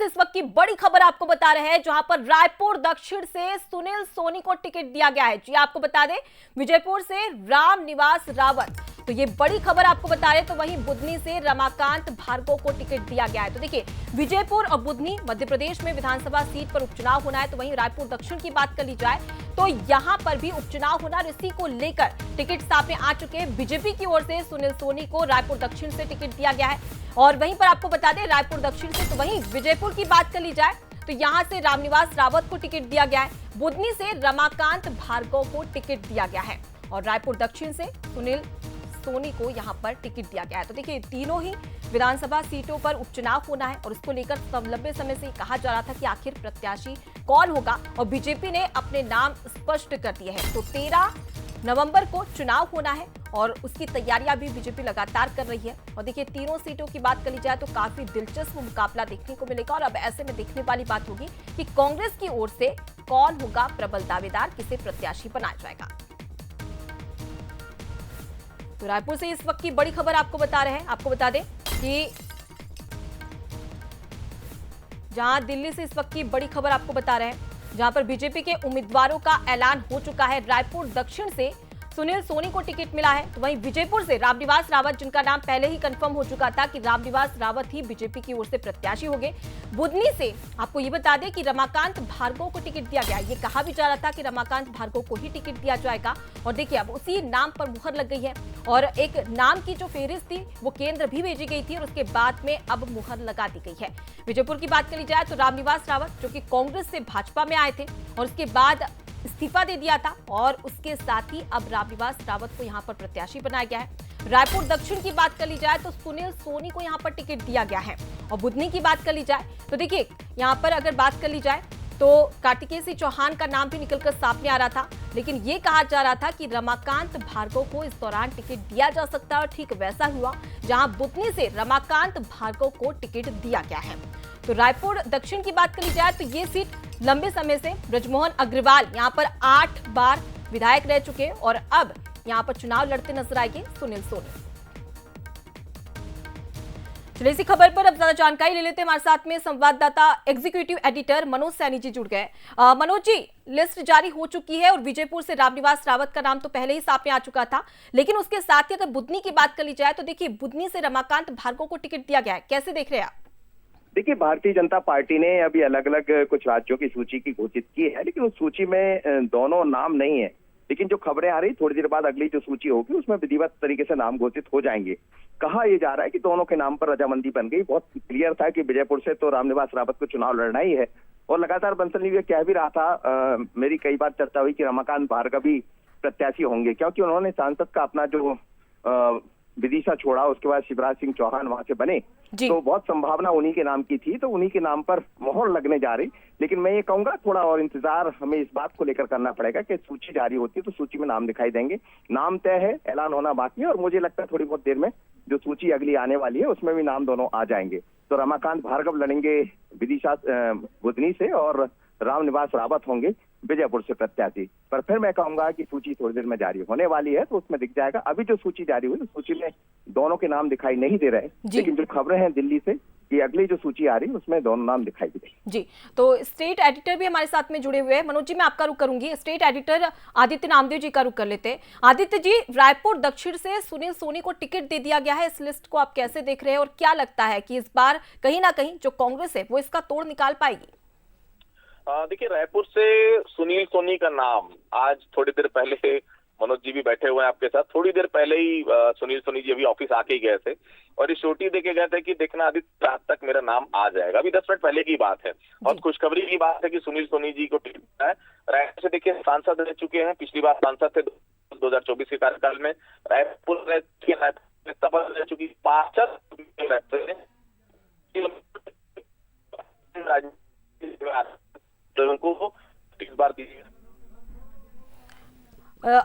से इस वक्त की बड़ी खबर आपको बता रहे हैं, जहां पर रायपुर दक्षिण से सुनील सोनी को टिकट दिया गया है। जी आपको बता दें, विजयपुर से रामनिवास रावत, तो ये बड़ी खबर आपको बता रहे। तो वहीं बुधनी से रमाकांत भार्गव को टिकट दिया गया है। तो देखिए, विजयपुर और बुधनी मध्य प्रदेश में विधानसभा सीट पर उपचुनाव होना है। तो वहीं रायपुर दक्षिण की बात कर ली जाए तो यहां पर भी उपचुनाव होना, इसी को लेकर टिकट सामने आ चुके हैं। बीजेपी की ओर से सुनील सोनी को रायपुर दक्षिण से टिकट दिया गया है। और वहीं पर आपको बता दें, रायपुर दक्षिण से, तो वहीं विजयपुर की बात कर ली जाए तो यहां से रामनिवास रावत को टिकट दिया गया है। बुधनी से रमाकांत भार्गव को टिकट दिया गया है और रायपुर दक्षिण से सुनील सोनी को यहां पर टिकट दिया गया है। तो देखिए, तीनों ही विधानसभा सीटों पर उपचुनाव होना है और इसको लेकर लंबे समय से कहा जा रहा था कि आखिर प्रत्याशी कौन होगा, और बीजेपी ने अपने नाम स्पष्ट कर दिए हैं। तो 13 नवंबर को चुनाव होना है और उसकी तैयारियां भी बीजेपी लगातार कर रही है। और देखिए, तीनों सीटों की बात कर ली जाए तो काफी दिलचस्प मुकाबला देखने को मिलेगा। और अब ऐसे में देखने वाली बात होगी कि कांग्रेस की ओर से कौन होगा प्रबल दावेदार, किसे प्रत्याशी बनाया जाएगा। तो रायपुर से इस वक्त की बड़ी खबर आपको बता रहे हैं। आपको बता दें कि जहां दिल्ली से इस वक्त की बड़ी खबर आपको बता रहे हैं, जहां पर बीजेपी के उम्मीदवारों का ऐलान हो चुका है। रायपुर दक्षिण से सुनील सोनी को टिकट मिला है। तो वहीं विजयपुर से रामनिवास रावत, जिनका नाम पहले ही कंफर्म हो चुका था कि रामनिवास रावत ही बीजेपी की ओर से प्रत्याशी होंगे। बुधनी से आपको ये बता दें कि रमाकांत भार्गव को टिकट दिया गया। ये कहा भी जा रहा था कि रमाकांत भार्गव को ही टिकट दिया जाएगा। और देखिए, अब उसी नाम पर मुहर लग गई है और एक नाम की जो फेहरिस्त थी वो केंद्र भी भेजी गई थी और उसके बाद में अब मुहर लगा दी गई है। विजयपुर की बात करी जाए तो रामनिवास रावत, जो कि कांग्रेस से भाजपा में आए थे और उसके बाद इस्तीफा दे दिया था, और उसके साथ ही अब रामनिवास रावत को यहां पर प्रत्याशी बनाया गया है। रायपुर दक्षिण की बात कर ली जाए तो सुनील सोनी को यहां पर टिकट दिया गया है। और बुधनी की बात कर ली जाए तो देखिए, यहां पर अगर बात कर ली जाए तो कार्तिकेय सिंह चौहान का नाम भी निकलकर सामने आ रहा था, लेकिन ये कहा जा रहा था कि रमाकांत भार्गव को इस दौरान टिकट दिया जा सकता है। और ठीक वैसा हुआ, जहां बुधनी से रमाकांत भार्गव को टिकट दिया गया है। तो रायपुर दक्षिण की बात कर ली जाए तो ये सीट लंबे समय से ब्रजमोहन अग्रवाल यहां पर 8 बार विधायक रह चुके हैं और अब यहां पर चुनाव लड़ते नजर आएंगे सुनील सोनी। चलिए, इसी खबर पर अब ज्यादा जानकारी ले लेते हैं। हमारे साथ में संवाददाता एग्जीक्यूटिव एडिटर मनोज सैनी जी जुड़ गए। मनोज जी, लिस्ट जारी हो चुकी है और विजयपुर से रामनिवास रावत का नाम तो पहले ही सामने आ चुका था, लेकिन उसके साथ ही अगर बुधनी की बात कर ली जाए तो देखिए, बुधनी से रमाकांत भार्गव को टिकट दिया गया है। कैसे देख रहे हैं आप? देखिए, भारतीय जनता पार्टी ने अभी अलग अलग कुछ राज्यों की सूची की घोषित की है, लेकिन उस सूची में दोनों नाम नहीं है। लेकिन जो खबरें आ रही, थोड़ी देर बाद अगली जो सूची होगी उसमें विधिवत तरीके से नाम घोषित हो जाएंगे। कहा यह जा रहा है कि दोनों के नाम पर रजामंदी बन गई। बहुत क्लियर था कि विजयपुर से तो रामनिवास रावत को चुनाव लड़ना ही है। और लगातार बंसल न्यूज कह भी रहा था, मेरी कई बार चर्चा हुई कि रमाकांत भार्गव भी प्रत्याशी होंगे, क्योंकि उन्होंने सांसद का अपना जो विदिशा छोड़ा, उसके बाद शिवराज सिंह चौहान वहां से बने, तो बहुत संभावना उन्हीं के नाम की थी। तो उन्हीं के नाम पर मोहर लगने जा रही। लेकिन मैं ये कहूंगा, थोड़ा और इंतजार हमें इस बात को लेकर करना पड़ेगा कि सूची जारी होती है तो सूची में नाम दिखाई देंगे। नाम तय है, ऐलान होना बाकी है, और मुझे लगता है थोड़ी बहुत देर में जो सूची अगली आने वाली है उसमें भी नाम दोनों आ जाएंगे। तो रमाकांत भार्गव लड़ेंगे विदिशा बुधनी से और रामनिवास रावत होंगे विजयपुर से प्रत्याशी। पर फिर मैं कहूंगा कि सूची थोड़ी देर में जारी होने वाली है तो उसमें दिख जाएगा। अभी जो सूची जारी हुई, सूची में दोनों के नाम दिखाई नहीं दे रहे, लेकिन जो खबरें हैं दिल्ली से कि अगली जो सूची आ रही है उसमें दोनों नाम दिखाई दे रहे। जी, तो स्टेट एडिटर भी हमारे साथ में जुड़े हुए हैं। मनोज जी, मैं आपका रुख करूंगी, स्टेट एडिटर आदित्य नामदेव जी का रुख कर लेते हैं। आदित्य जी, रायपुर दक्षिण से सुनील सोनी को टिकट दे दिया गया है, इस लिस्ट को आप कैसे देख रहे हैं और क्या लगता है कि इस बार कहीं ना कहीं जो कांग्रेस है वो इसका तोड़ निकाल पाएगी? देखिए, रायपुर से सुनील सोनी का नाम आज थोड़ी देर पहले, मनोज जी भी बैठे हुए हैं आपके साथ, थोड़ी देर पहले ही सुनील सोनी जी अभी ऑफिस आके ही गए थे और ये चोटी देके गए थे कि देखना आदित्य, रात तक मेरा नाम आ जाएगा। अभी 10 मिनट पहले की बात है और खुशखबरी की बात है कि सुनील सोनी जी को टिकट मिला है। रायपुर से देखिए, सांसद रह चुके हैं, पिछली बार सांसद थे 2024 के कार्यकाल में। रायपुर रह चुकी 5 को इस बार दीजिए।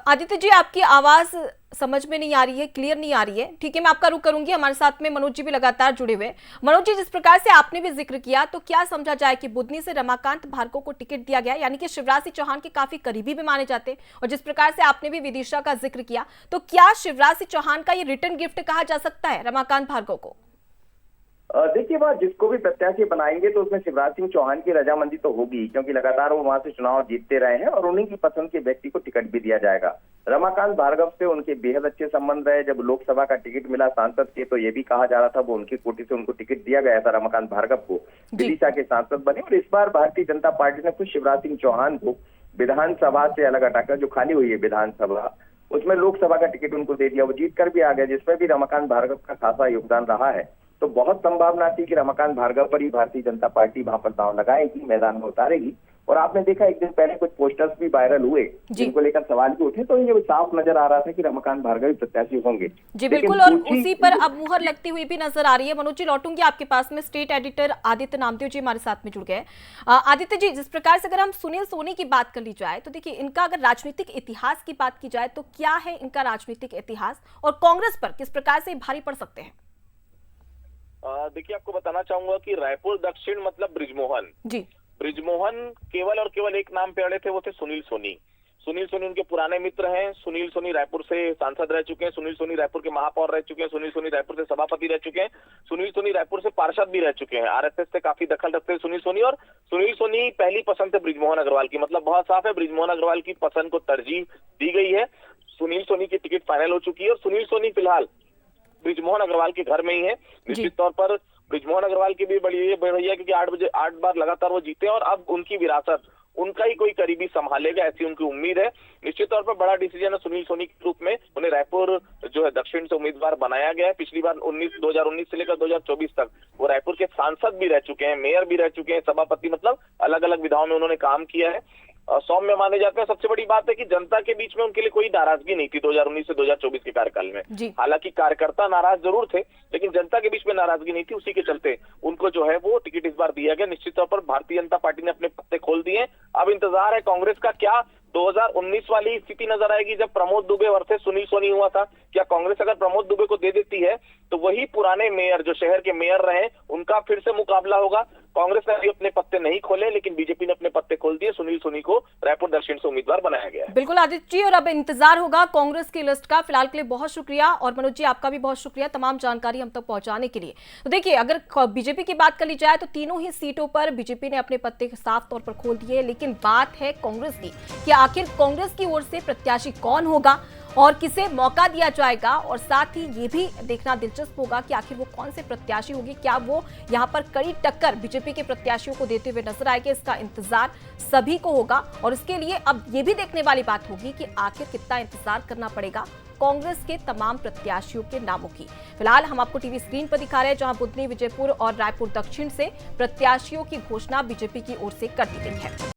आदित्य जी, आपकी आवाज समझ में नहीं आ रही है, क्लियर नहीं आ रही है। ठीक है, मैं आपका रुख करूंगी। हमारे साथ में मनोज जी भी लगातार जुड़े हुए। मनोज जी, जिस प्रकार से आपने भी जिक्र किया, तो क्या समझा जाए कि बुधनी से रमाकांत भार्गव को टिकट दिया गया, यानी कि शिवराज सिंह चौहान के काफी करीबी भी माने जाते हैं, और जिस प्रकार से आपने भी विदिशा का जिक्र किया, तो क्या शिवराज सिंह चौहान का ये रिटर्न गिफ्ट कहा जा सकता है रमाकांत भार्गव को? देखिए, वह जिसको भी प्रत्याशी बनाएंगे तो उसमें शिवराज सिंह चौहान की रजामंदी तो होगी, क्योंकि लगातार वो वहां से चुनाव जीतते रहे हैं और उन्हीं की पसंद के व्यक्ति को टिकट भी दिया जाएगा। रमाकांत भार्गव से उनके बेहद अच्छे संबंध रहे। जब लोकसभा का टिकट मिला सांसद के, तो ये भी कहा जा रहा था वो उनकी कोटि से उनको टिकट दिया गया था। रमाकांत भार्गव को विदिशा के सांसद बने और इस बार भारतीय जनता पार्टी ने खुद शिवराज सिंह चौहान को विधानसभा से अलग हटाकर, जो खाली हुई है विधानसभा, उसमें लोकसभा का टिकट उनको दे दिया। वो जीत कर भी आ गया, जिसमें भी रमाकांत भार्गव का खासा योगदान रहा है। तो बहुत संभावना थी कि रमाकांत भार्गव पर ही भारतीय जनता पार्टी वहां पर दांव लगाएगी, मैदान में उतारेगी। और आपने देखा एक दिन पहले कुछ पोस्टर्स भी वायरल हुए जिनको लेकर सवाल भी उठे, तो ये साफ नजर आ रहा था कि रमाकांत भार्गव प्रत्याशी होंगे। जी बिल्कुल, और उसी पर अब मुहर लगती हुई भी नजर आ रही है। मनोज जी, लौटूंगी आपके पास में। स्टेट एडिटर आदित्य नामदेव जी हमारे साथ में जुड़ गए। आदित्य जी, जिस प्रकार से अगर हम सुनील सोनी की बात कर ली जाए तो देखिए, इनका अगर राजनीतिक इतिहास की बात की जाए तो क्या है इनका राजनीतिक इतिहास, और कांग्रेस पर किस प्रकार से भारी पड़ सकते हैं? देखिए, आपको बताना चाहूंगा कि रायपुर दक्षिण मतलब ब्रिजमोहन जी। ब्रिजमोहन केवल और केवल एक नाम पे अड़े थे, वो थे सुनील सोनी। सुनील सोनी उनके पुराने मित्र हैं। सुनील सोनी रायपुर से सांसद रह चुके हैं। सुनील सोनी रायपुर के महापौर रह चुके हैं। सुनील सोनी रायपुर से सभापति रह चुके हैं। सुनील सोनी रायपुर से पार्षद भी रह चुके हैं। आरएसएस से काफी दखल रखते हैं सुनील सोनी। और सुनील सोनी पहली पसंद है ब्रिजमोहन अग्रवाल की, मतलब बहुत साफ है, ब्रिजमोहन अग्रवाल की पसंद को तरजीह दी गई है। सुनील सोनी की टिकट फाइनल हो चुकी है और सुनील सोनी फिलहाल ब्रिजमोहन अग्रवाल के घर में ही है। निश्चित तौर पर ब्रिजमोहन अग्रवाल की भी बड़ी है क्योंकि 8 बार लगातार वो जीते और अब उनकी विरासत उनका ही कोई करीबी संभालेगा, ऐसी उनकी उम्मीद है। निश्चित तौर पर बड़ा डिसीजन है सुनील सोनी के रूप में। उन्हें रायपुर जो है दक्षिण से उम्मीदवार बनाया गया है। पिछली बार 2019 से लेकर 2024 तक वो रायपुर के सांसद भी रह चुके हैं, मेयर भी रह चुके हैं, सभापति, मतलब अलग अलग विधाओं में उन्होंने काम किया है। सौम्य माने जाते हैं। सबसे बड़ी बात है कि जनता के बीच में उनके लिए कोई नाराजगी नहीं थी 2019 से 2024 के कार्यकाल में। हालांकि कार्यकर्ता नाराज जरूर थे, लेकिन जनता के बीच में नाराजगी नहीं थी। उसी के चलते उनको जो है वो टिकट इस बार दिया गया। निश्चित तौर पर भारतीय जनता पार्टी ने अपने पत्ते खोल दिए। अब इंतजार है कांग्रेस का, क्या 2019 वाली स्थिति नजर आएगी जब प्रमोद दुबे वर्सेस सुनील सोनी हुआ था? क्या कांग्रेस अगर प्रमोद दुबे को दे देती है तो वही पुराने मेयर जो शहर के मेयर रहे उनका फिर से मुकाबला होगा? कांग्रेस ने अभी अपने पत्ते नहीं खोले, लेकिन बीजेपी ने अपने पत्ते खोल दिए। सुनील सोनी को रायपुर दक्षिण से उम्मीदवार बनाया गया है। बिल्कुल आदित्य जी, और अब इंतजार होगा कांग्रेस की लिस्ट का। फिलहाल के लिए बहुत शुक्रिया, और मनोज जी आपका भी बहुत शुक्रिया तमाम जानकारी हम तक पहुंचाने के लिए। तो देखिए, अगर बीजेपी की बात कर ली जाए तो तीनों ही सीटों पर बीजेपी ने अपने पत्ते साफ तौर पर खोल दिए, लेकिन बात है कांग्रेस की कि आखिर कांग्रेस की ओर से प्रत्याशी कौन होगा और किसे मौका दिया जाएगा, और साथ ही ये भी देखना दिलचस्प होगा कि आखिर वो कौन से प्रत्याशी होगी। क्या वो यहां पर कड़ी टक्कर बीजेपी के प्रत्याशियों को देते हुए नजर आएंगे? इसका इंतजार सभी को होगा, और इसके लिए अब ये भी देखने वाली बात होगी कि आखिर कितना इंतजार करना पड़ेगा कांग्रेस के तमाम प्रत्याशियों के नामों की। फिलहाल हम आपको टीवी स्क्रीन पर दिखा रहे हैं, जहां बुधनी, विजयपुर और रायपुर दक्षिण से प्रत्याशियों की घोषणा बीजेपी की ओर से कर दी गई है।